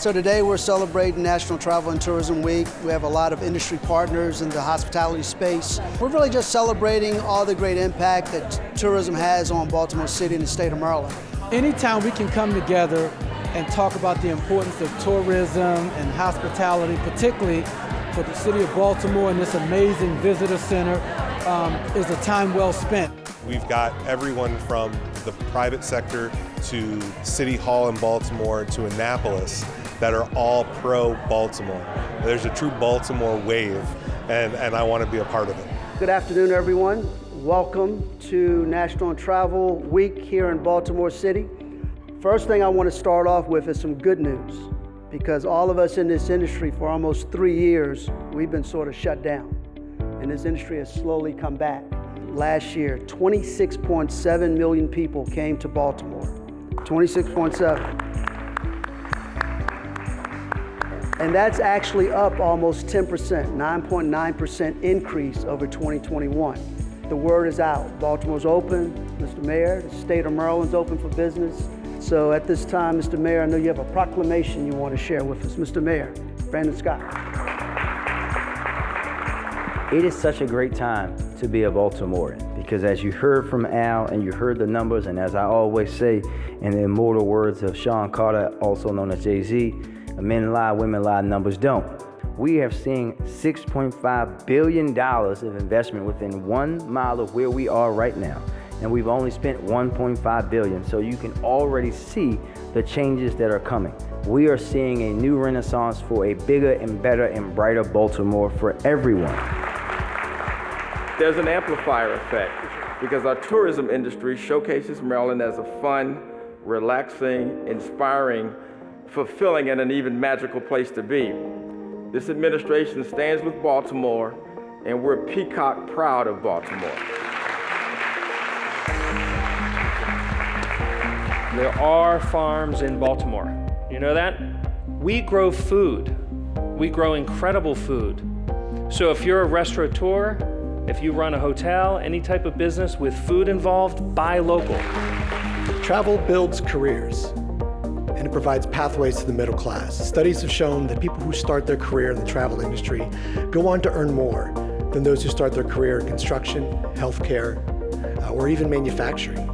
So today we're celebrating National Travel and Tourism Week. We have a lot of industry partners in the hospitality space. We're really just celebrating all the great impact that tourism has on Baltimore City and the state of Maryland. Anytime we can come together and talk about the importance of tourism and hospitality, particularly for the city of Baltimore and this amazing visitor center, is a time well spent. We've got everyone from the private sector to City Hall in Baltimore to Annapolis that are all pro-Baltimore. There's a true Baltimore wave, and I want to be a part of it. Good afternoon, everyone. Welcome to National Travel Week here in Baltimore City. First thing I want to start off with is some good news, because all of us in this industry for almost 3 years, we've been sort of shut down, and this industry has slowly come back. Last year, 26.7 million people came to Baltimore. 26.7. And that's actually up almost 10%, 9.9% increase over 2021. The word is out. Baltimore's open, Mr. Mayor. The state of Maryland's open for business. So at this time, Mr. Mayor, I know you have a proclamation you want to share with us. Mr. Mayor, Brandon Scott. It is such a great time to be a Baltimorean because as you heard from Al and you heard the numbers, and as I always say in the immortal words of Sean Carter, also known as Jay-Z, men lie, women lie, numbers don't. We have seen $6.5 billion of investment within 1 mile of where we are right now. And we've only spent $1.5 billion. So you can already see the changes that are coming. We are seeing a new renaissance for a bigger and better and brighter Baltimore for everyone. There's an amplifier effect because our tourism industry showcases Maryland as a fun, relaxing, inspiring, fulfilling, and an even magical place to be. This administration stands with Baltimore, and we're peacock proud of Baltimore. There are farms in Baltimore. You know that? We grow food. We grow incredible food. So if you're a restaurateur, if you run a hotel, any type of business with food involved, buy local. Travel builds careers, and it provides pathways to the middle class. Studies have shown that people who start their career in the travel industry go on to earn more than those who start their career in construction, healthcare, or even manufacturing.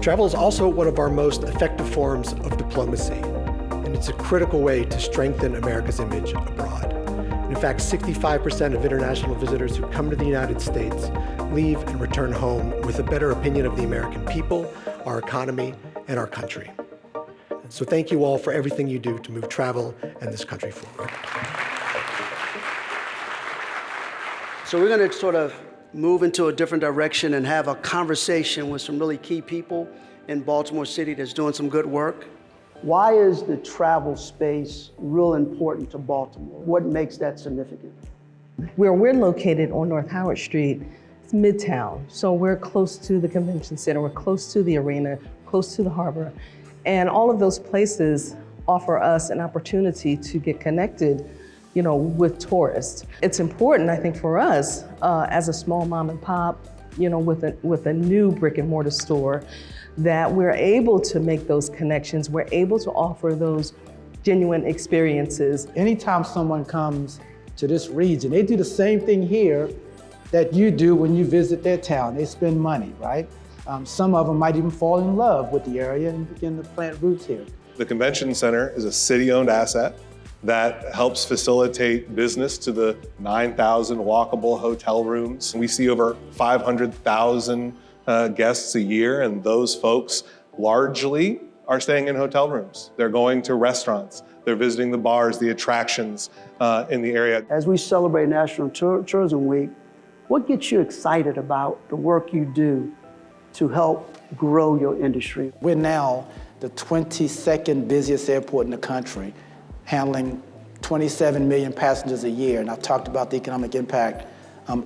Travel is also one of our most effective forms of diplomacy, and it's a critical way to strengthen America's image abroad. In fact, 65% of international visitors who come to the United States leave and return home with a better opinion of the American people, our economy, and our country. So thank you all for everything you do to move travel and this country forward. So we're going to sort of move into a different direction and have a conversation with some really key people in Baltimore City that's doing some good work. Why is the travel space real important to Baltimore? What makes that significant? Where we're located on North Howard Street, it's Midtown. So we're close to the convention center, we're close to the arena, close to the harbor. And all of those places offer us an opportunity to get connected, with tourists. It's important, I think, for us as a small mom and pop, with a new brick and mortar store, that we're able to make those connections. We're able to offer those genuine experiences. Anytime someone comes to this region, they do the same thing here that you do when you visit their town. They spend money, right? Some of them might even fall in love with the area and begin to plant roots here. The convention center is a city-owned asset that helps facilitate business to the 9,000 walkable hotel rooms. We see over 500,000 guests a year, and those folks largely are staying in hotel rooms. They're going to restaurants. They're visiting the bars, the attractions in the area. As we celebrate National Tourism Week, what gets you excited about the work you do to help grow your industry? We're now the 22nd busiest airport in the country, handling 27 million passengers a year. And I talked about the economic impact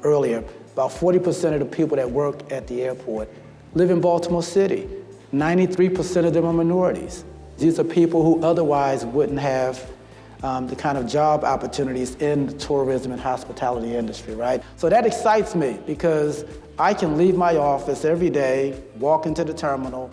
earlier. About 40% of the people that work at the airport live in Baltimore City. 93% of them are minorities. These are people who otherwise wouldn't have the kind of job opportunities in the tourism and hospitality industry, right? So that excites me because I can leave my office every day, walk into the terminal,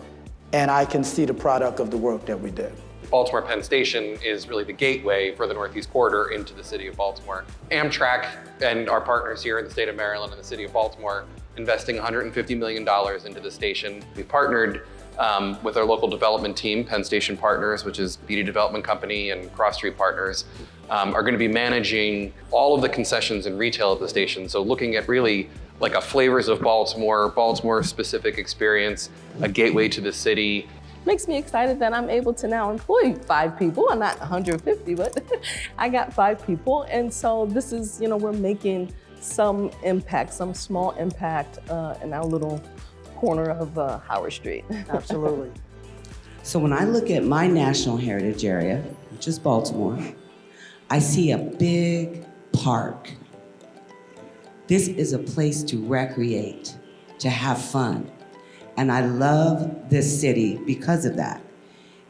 and I can see the product of the work that we do. Baltimore Penn Station is really the gateway for the Northeast Corridor into the city of Baltimore. Amtrak and our partners here in the state of Maryland and the city of Baltimore investing $150 million into the station. We've partnered with our local development team, Penn Station Partners, which is BD Development Company and Cross Street Partners, are going to be managing all of the concessions and retail at the station. So looking at really like a flavors of Baltimore, Baltimore-specific experience, a gateway to the city. Makes me excited that I'm able to now employ 5 people. I'm not 150, but I got 5 people. And so this is, we're making some impact, some small impact in our little corner of Howard Street. Absolutely. So when I look at my national heritage area, which is Baltimore, I see a big park. This is a place to recreate, to have fun. And I love this city because of that.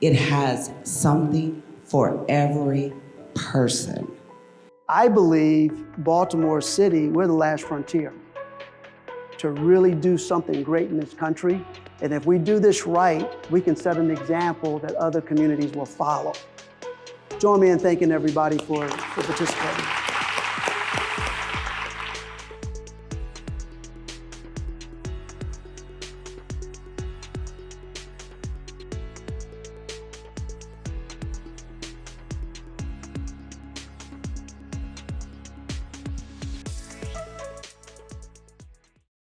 It has something for every person. I believe Baltimore City, we're the last frontier to really do something great in this country. And if we do this right, we can set an example that other communities will follow. Join me in thanking everybody for participating.